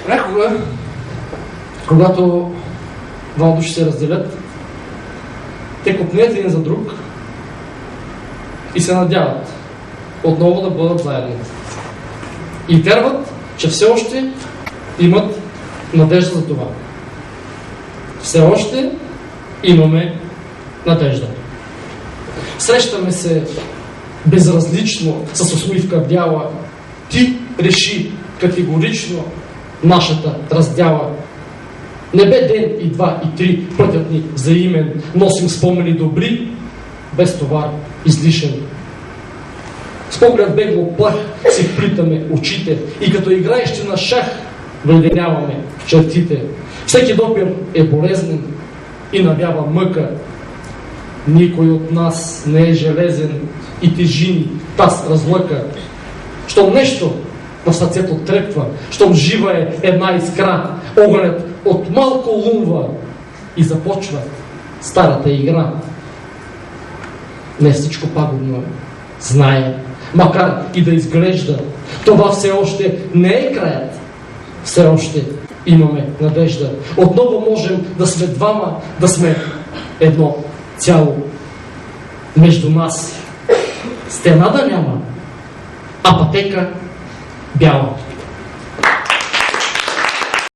Някога, когато двама души се разделят, те копнеят един за друг и се надяват отново да бъдат заедно. И вярват, че все още имат надежда за това. Все още имаме надежда. Срещаме се безразлично, с усмивка бяла. Ти реши категорично нашата раздяла. Не бе ден и два и три, пътят ни взаимен, носим спомени добри, без товар излишен. С поглед бегло плах си вплитаме очите и като играещи на шах вледеняваме в чертите. Всеки допир е болезнен и навява мъка. Никой от нас не е железен и тежини таз разлъка. Щом нещо в сърцето трепва, щом жива е една искра, огънят от малко лунва и започва старата игра. Не всичко пагубно е, знае, макар и да изглежда. Това все още не е краят. Все още имаме надежда. Отново можем да сме двама, да сме едно цяло. Между нас стена да няма, а пътека бяла.